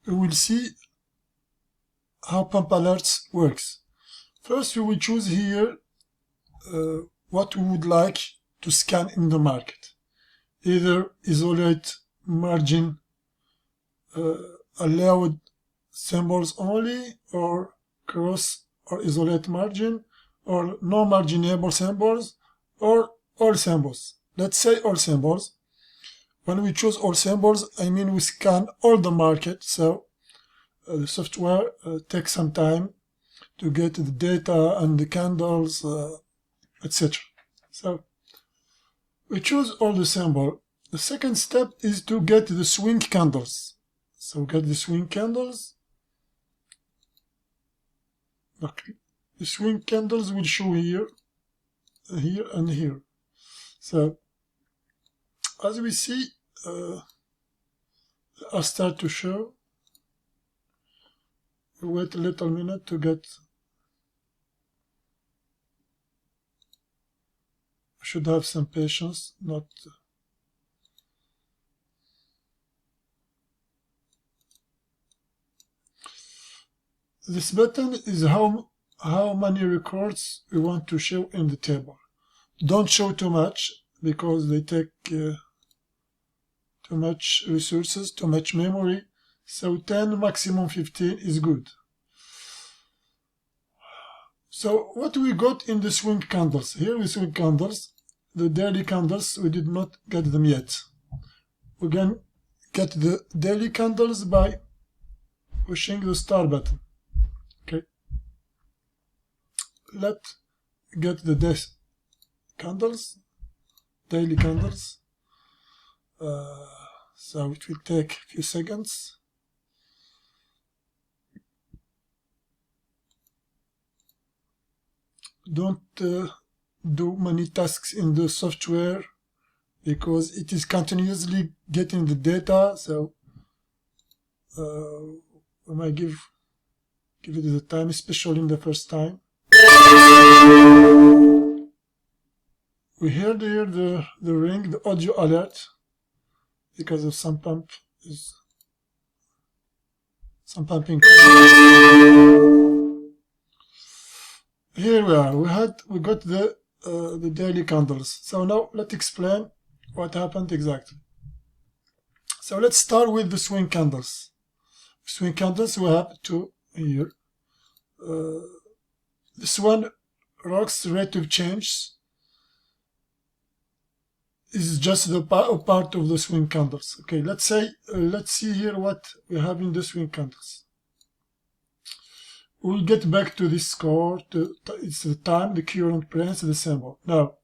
we will see how Pump Alerts works. First, we will choose here what we would like to scan in the market. Either isolate margin allowed symbols only, or cross or isolate margin, or no marginable symbols, or all symbols. Let's say all symbols. When we choose all symbols, I mean we scan all the market, so the software takes some time to get the data and the candles, etc. So we choose all the symbol. The second step is to get the swing candles. So get the swing candles. Okay. The swing candles will show here, here and here. So as we see, I'll start to show. Wait a little minute to get. I should have some patience, not. This button is how many records we want to show in the table. Don't show too much because they take too much resources, too much memory. So 10, maximum 15 is good. So what we got in the swing candles? Here we swing candles. The daily candles, we did not get them yet. We can get the daily candles by pushing the star button. Okay. Let's get the candles, daily candles. So it will take a few seconds. Don't do many tasks in the software because it is continuously getting the data. So we might give it the time, especially in the first time. We heard here the ring, the audio alert, because of some pumping. Here we are. We got the daily candles. So now let's explain what happened exactly. So let's start with the swing candles. Swing candles we have two here. This one, rocks rate of change, is just the part of the swing candles. Okay, let's see here what we have in the swing candles. We'll get back to this score. It's the time, the current price, the symbol. Now,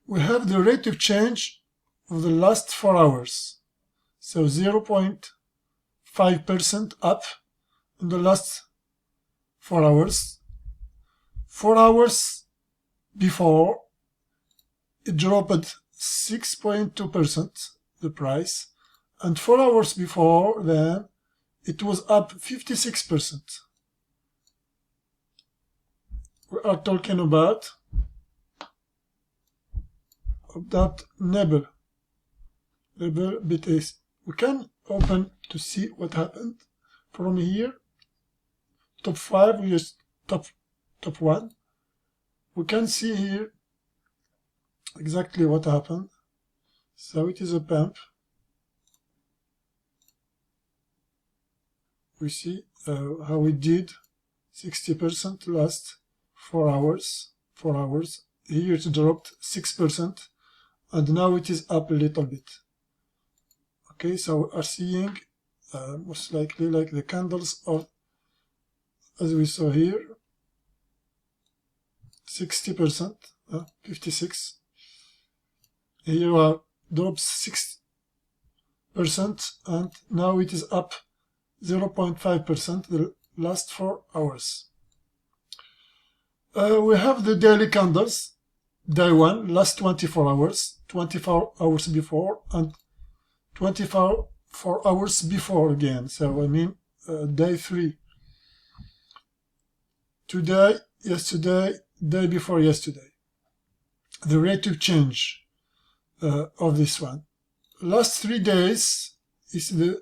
we have the rate of change of the last 4 hours. So 0.5% up in the last 4 hours. 4 hours before, it dropped 6.2%, the price. And 4 hours before then, it was up 56%. We are talking about neighbor BTS. We can open to see what happened from here. Top 5, we just top 1. We can see here exactly what happened. So it is a pump. We see how we did 60% last 4 hours. 4 hours. Here it dropped 6%, and now it is up a little bit. Okay, so we are seeing most likely like the candles of, as we saw here, 60%, 56. Here are drops 6%, and now it is up 0.5% the last 4 hours. We have the daily candles, day 1, last 24 hours, 24 hours before, and 24 hours before again. So I mean day 3. Today, yesterday, day before yesterday. The rate of change of this one. Last 3 days is the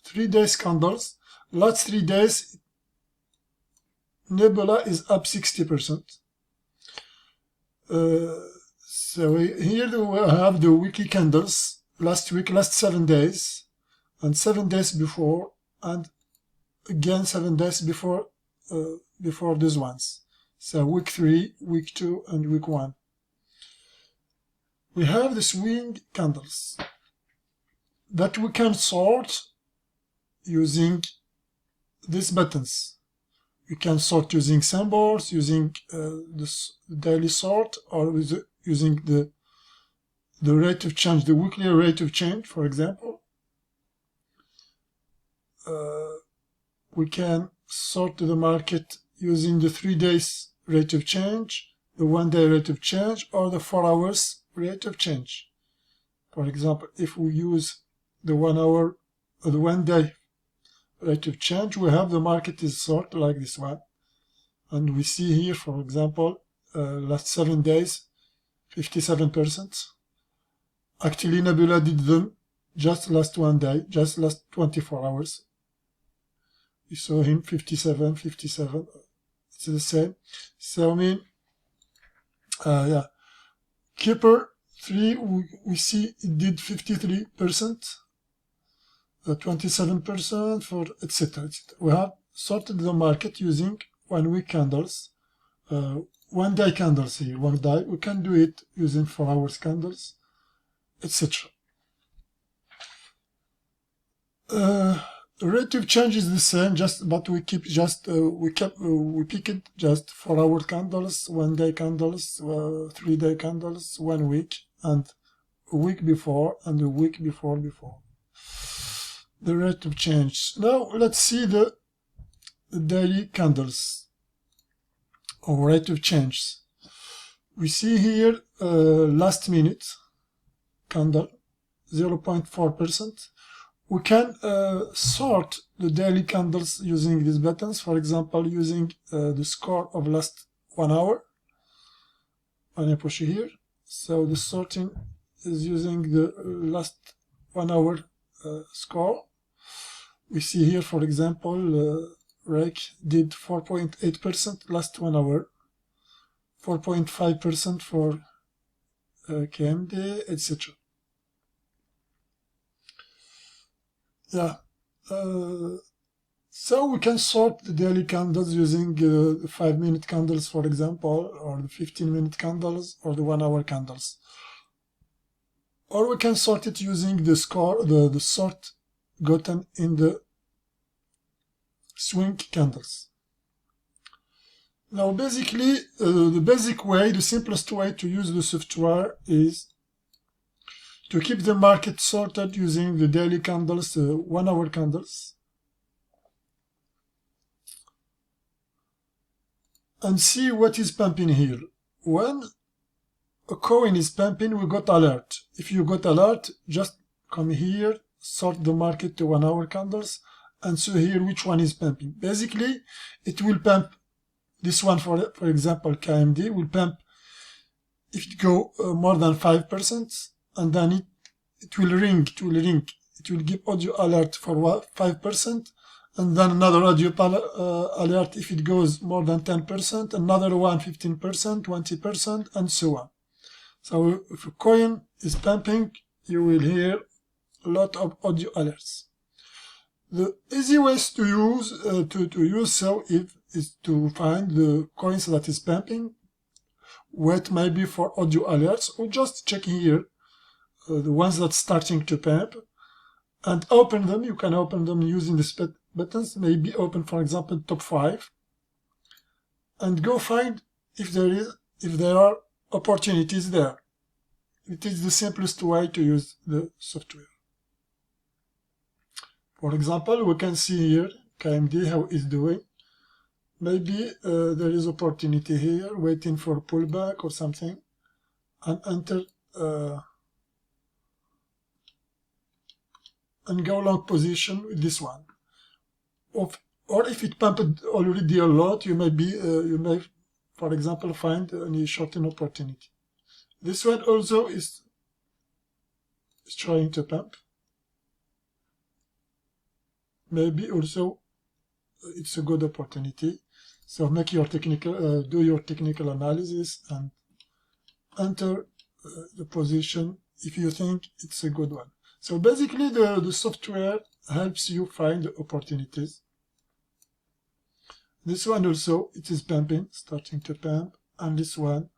3 days candles, Last 3 days, Nebula is up 60%. So here we have the weekly candles. Last week, last 7 days, and 7 days before, and again 7 days before these ones. So week 3, week 2, and week 1. We have the swing candles that we can sort using these buttons. We can sort using symbols, using this daily sort, or using the rate of change, the weekly rate of change, for example. We can sort the market using the 3 days rate of change, the 1 day rate of change, or the 4 hours rate of change. For example, if we use the 1 hour or the 1 day rate of change, we have the market is sorted like this one. And we see here, for example, last 7 days, 57%. Actually, Nebula did them just last 1 day, just last 24 hours. We saw him 57, 57. It's the same. So I mean, yeah. Keeper 3, we see it did 53%, 27% for etc. We have sorted the market using 1 week candles, 1 day candles here, 1 day. We can do it using 4 hours candles, etc. Rate of change is the same, but we keep just we pick it just 4 hour candles, 1 day candles, 3 day candles, 1 week, and a week before, and a week before. The rate of change. Now let's see the daily candles or rate of change. We see here last minute candle 0.4%. We can sort the daily candles using these buttons, for example, using the score of last 1 hour. When I push here, so the sorting is using the last 1 hour score. We see here, for example, Rake did 4.8% last 1 hour, 4.5% for KMD, etc. Yeah, so we can sort the daily candles using the 5-minute candles, for example, or the 15-minute candles, or the 1 hour candles. Or we can sort it using the score, the sort gotten in the swing candles. Now, basically, the basic way, the simplest way to use the software is to keep the market sorted using the daily candles, 1 hour candles, and see what is pumping here. When a coin is pumping, we got alert. If you got alert, just come here, sort the market to 1 hour candles, and so here which one is pumping. Basically, it will pump this one, for example, KMD will pump if it go more than 5%, and then it will ring, it will give audio alert for 5%, and then another audio alert if it goes more than 10%, another one 15%, 20%, and so on. So if a coin is pumping, you will hear a lot of audio alerts. The easy ways to use so is to find the coins that is pumping, wait maybe for audio alerts, or just check here the ones that's starting to pump, and open them. You can open them using the buttons, maybe open, for example, top 5, and go find if there are opportunities there. It is the simplest way to use the software. For example, we can see here KMD how it's doing. Maybe there is opportunity here, waiting for pullback or something, and enter and go long position with this one. Or if it pumped already a lot, you may, for example, find any short-term opportunity. This one also is trying to pump. Maybe also it's a good opportunity. So make your technical, do your technical analysis and enter the position if you think it's a good one. So basically the software helps you find the opportunities. This one also, it is pumping, starting to pump, and this one,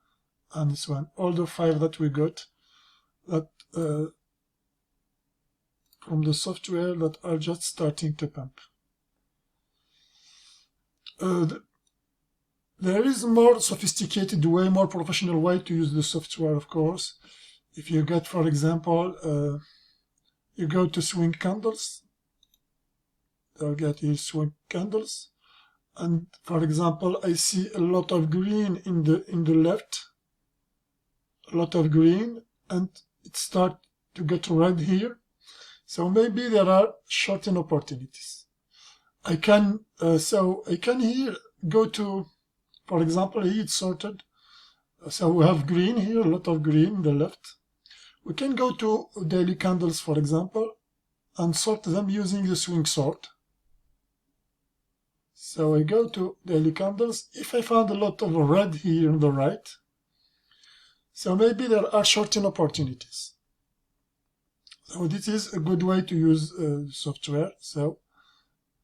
and this one. All the 5 that we got that from the software that are just starting to pump. There is more sophisticated way, more professional way to use the software, of course. If you get, for example, you go to swing candles, you'll get here swing candles, and for example, I see a lot of green in the left, a lot of green, and it starts to get red here. So maybe there are shorting opportunities. I can here go to, for example, here it's sorted. So we have green here, a lot of green in the left. We can go to daily candles, for example, and sort them using the swing sort. So I go to daily candles. If I found a lot of red here on the right, so maybe there are shorting opportunities. So this is a good way to use software. So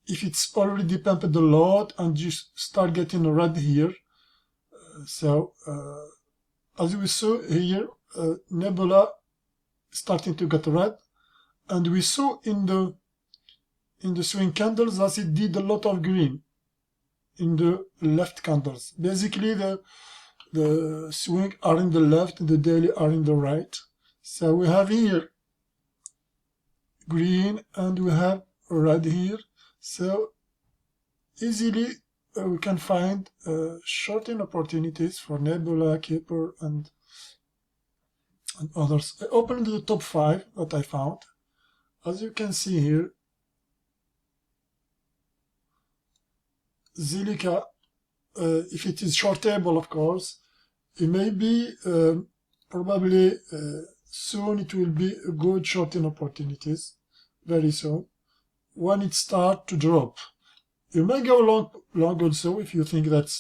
if it's already pumped a lot and you start getting a red here, as we saw here, Nebula starting to get red, and we saw in the swing candles that it did a lot of green in the left candles. Basically the swing are in the left, the daily are in the right. So we have here green and we have red here. So easily we can find shorting opportunities for Nebula, Keeper, and others. I opened the top 5 that I found. As you can see here, Zilliqa, if it is shortable, of course, it may be probably soon it will be a good shorting opportunities, very soon, when it starts to drop. You may go long also if you think that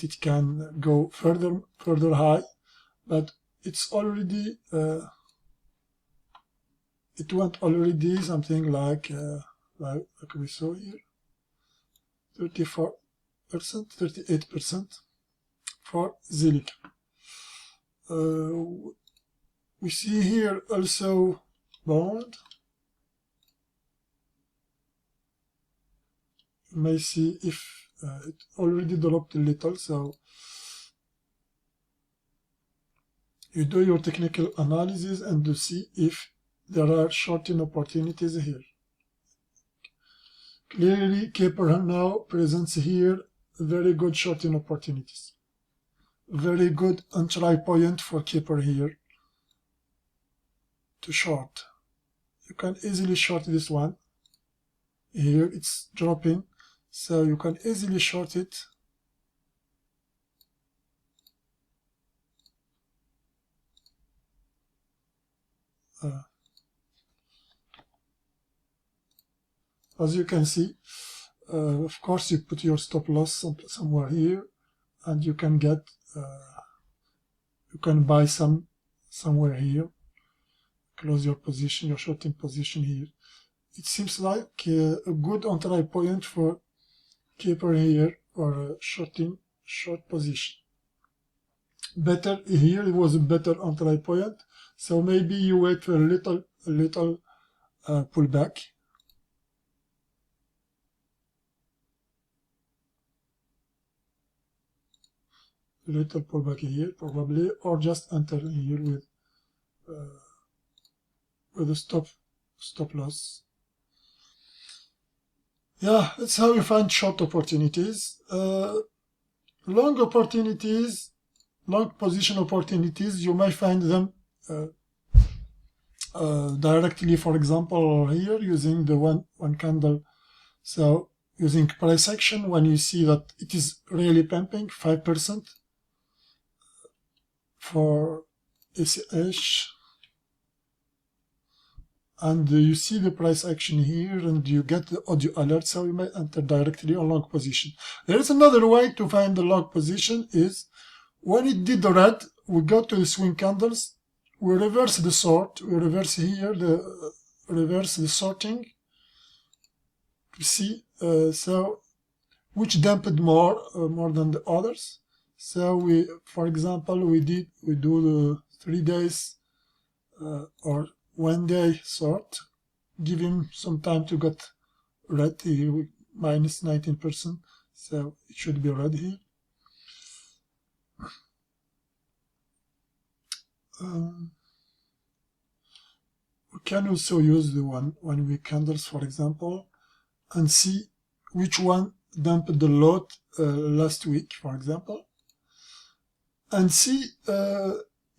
it can go further high, but it's already it went already something like we saw here, 34%, 38% for Zilliqa. We see here also bond. You may see if it already dropped a little, so you do your technical analysis and to see if there are shorting opportunities here. Clearly, Keeper now presents here very good shorting opportunities. Very good entry point for Keeper here to short. You can easily short this one. Here it's dropping, so you can easily short it. As you can see, of course you put your stop loss somewhere here, and you can get, you can buy somewhere here, close your position, your shorting position here. It seems like a good entry point for Keeper here, or a short position. Better here, it was a better entry point, so maybe you wait for a little pullback. A little pullback here probably, or just enter here with a stop loss. Yeah, that's how you find short opportunities. Long opportunities, long position opportunities, you may find them directly, for example, here using the one candle. So using price action, when you see that it is really pumping 5% for ACH, and you see the price action here, and you get the audio alert, so you may enter directly on long position. There is another way to find the long position is when it did the red, we go to the swing candles, we reverse the sort, we reverse here reverse the sorting to see so which dampened more than the others. So we, for example, we do the 3 days or 1 day sort, give him some time to get red here with minus 19%, so it should be red here. We can also use the 1 week candles, for example, and see which one dumped the lot last week, for example, and see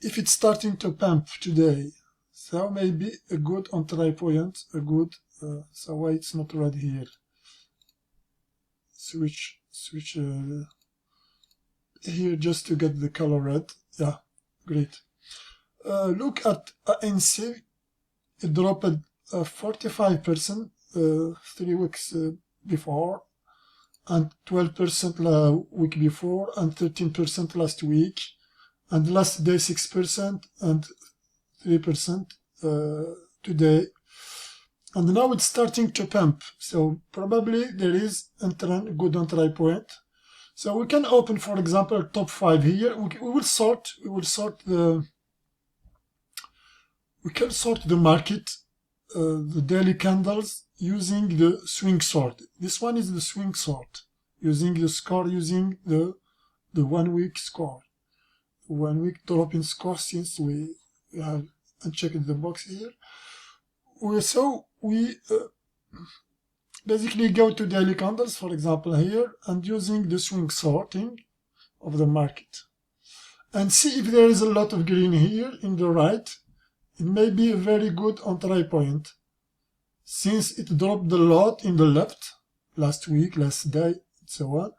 if it's starting to pump today. So maybe a good entry point, a good, so why it's not red here? Switch here just to get the color red. Yeah, great. Look at ANC. It dropped 45% 3 weeks before, and 12% the week before, and 13% last week, and last day 6% and 3% today. And now it's starting to pump, so probably there is a good entry point. So we can open, for example, top 5 here. We will sort the market, the daily candles, using the swing sort. This one is the swing sort, using the score, using the 1 week score, 1 week drop in score, since we have unchecked the box here. We basically go to daily candles, for example, here, and using the swing sorting of the market, and see if there is a lot of green here in the right. It may be a very good entry point, since it dropped a lot in the left last week, last day, and so on,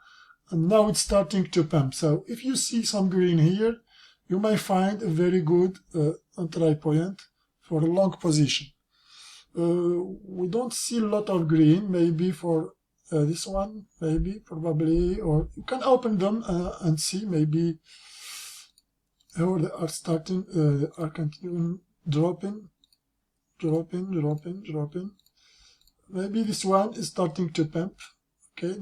and now it's starting to pump. So if you see some green here, you may find a very good entry point for a long position. We don't see a lot of green, maybe for this one, maybe, probably, or you can open them and see, maybe, or they are starting, they are continuing dropping. Maybe this one is starting to pump. Okay,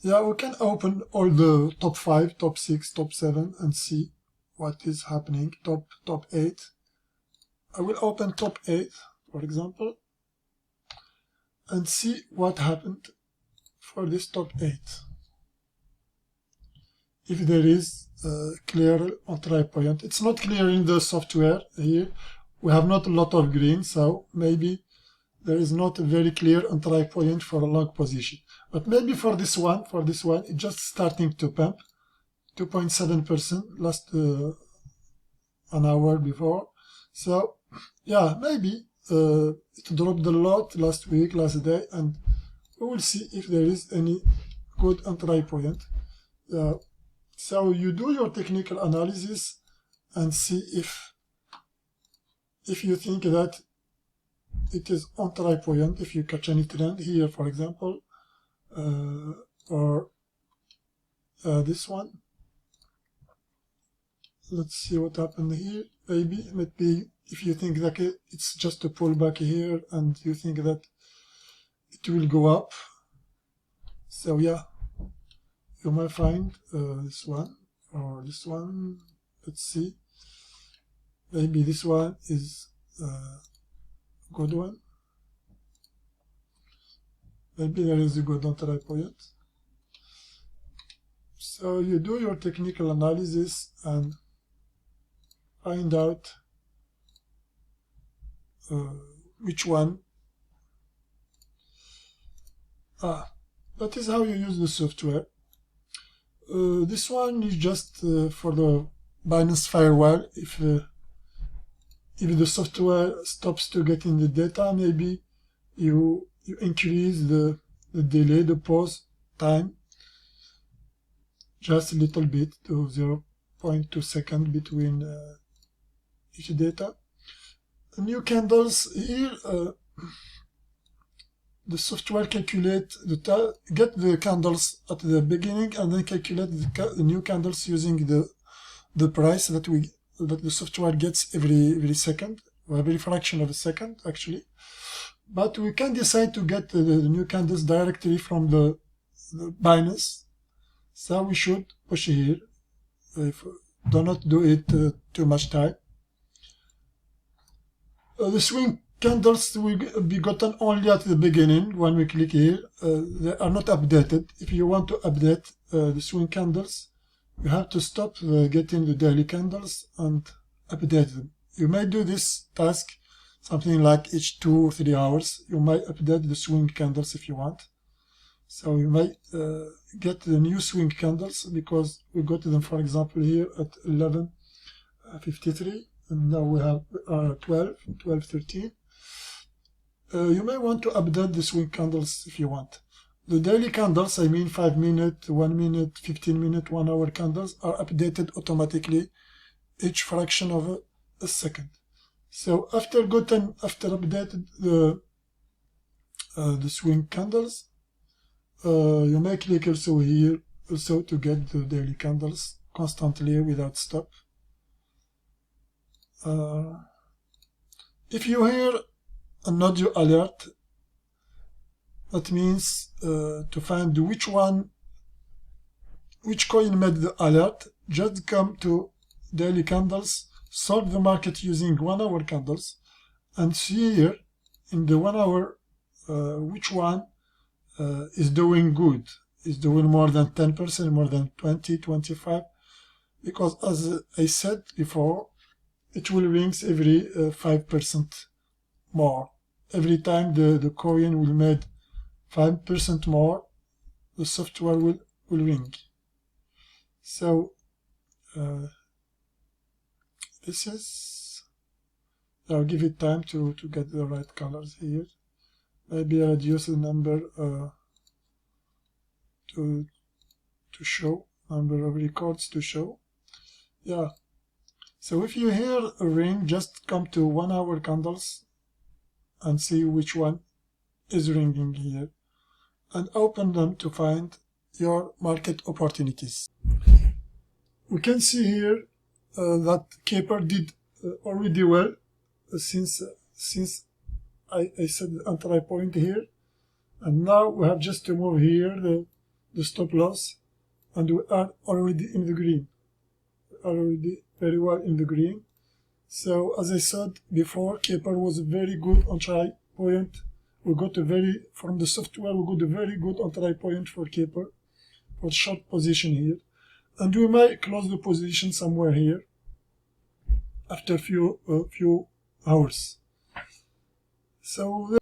yeah, we can open all the top 5, top 6, top 7 and see what is happening. Top 8. I will open top 8, for example, and see what happened for this top 8. If there is a clear entry point. It's not clear in the software here. We have not a lot of green, so maybe there is not a very clear entry point for a long position. But maybe for this one, it's just starting to pump. 2.7% last an hour before. So yeah, maybe it dropped a lot last week, last day, and we will see if there is any good entry point. So you do your technical analysis and see if you think that it is entry point, if you catch any trend here, for example, or this one. Let's see what happened here. Maybe if you think that it's just a pullback here and you think that it will go up. So yeah, you might find this one or this one. Let's see. Maybe this one is a good one. Maybe there is a good entry point. So you do your technical analysis and find out which one. That is how you use the software. This one is just for the Binance firewall. If the software stops to get in the data, maybe you increase the delay, the pause time, just a little bit to 0.2 seconds between each data. The new candles here, the software calculate get the candles at the beginning and then calculate the new candles using the price that the software gets every second, or every fraction of a second actually. But we can decide to get the new candles directly from the Binance. So we should push here. Do not do it too much time. The swing candles will be gotten only at the beginning when we click here. They are not updated. If you want to update the swing candles, you have to stop getting the daily candles and update them. You may do this task something like each 2 or 3 hours. You might update the swing candles if you want. So you might get the new swing candles because we got them, for example, here at 11:53, and now we have 12:13. You may want to update the swing candles if you want. The daily candles, I mean 5 minute, 1 minute, 15 minute, 1 hour candles, are updated automatically each fraction of a second. So after updated the swing candles, you may click also here to get the daily candles constantly without stop. If you hear an audio alert, that means to find which coin made the alert, just come to daily candles, sort the market using 1 hour candles, and see here in the 1 hour which one is doing good, is doing more than 10%, more than 20, 25, because as I said before, it will ring every 5% more. Every time the coin will make 5% more, the software will ring. So this is, I'll give it time to get the right colors here. Maybe I'll reduce the number to show, number of records to show. Yeah. So if you hear a ring, just come to 1 hour candles and see which one is ringing here, and open them to find your market opportunities. We can see here that Caper did already well since I set the entry point here, and now we have just to move here the stop loss, and we are already in the green, already very well in the green. So as I said before, Caper was a very good entry point. We got from the software, we got a very good entry point for Caper, for short position here, and we might close the position somewhere here after a few hours. So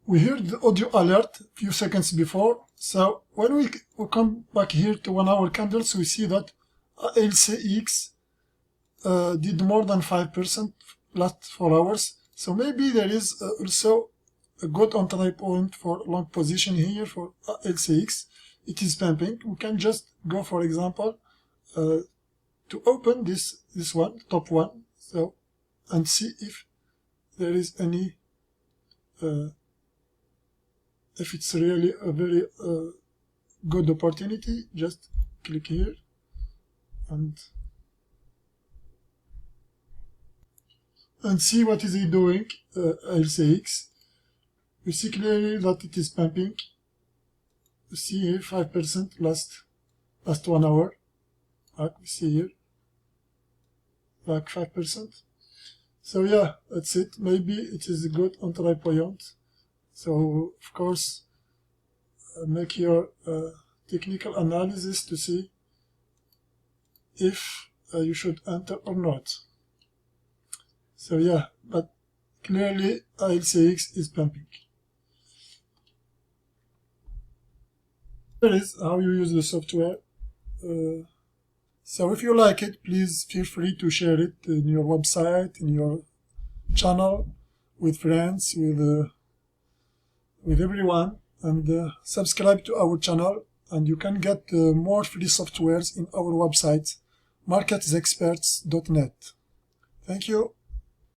we heard the audio alert a few seconds before. So when we come back here to 1 hour candles, we see that LCX did more than 5% last 4 hours. So maybe there is also a good entry point for long position here for LCX. It is pumping. We can just go, for example, to open this one, top one, so, and see if there is any, if it's really a very good opportunity. Just click here and see what is it doing. LCX, you see clearly that it is pumping. You see here 5% last 1 hour, like we see here, like 5%. So yeah, that's it. Maybe it is a good entry point. So of course, make your technical analysis to see if you should enter or not. So yeah, but clearly LCX is pumping. That is how you use the software. So if you like it, please feel free to share it in your website, in your channel, with friends, with everyone, and subscribe to our channel. And you can get more free softwares in our website, marketexperts.net. Thank you.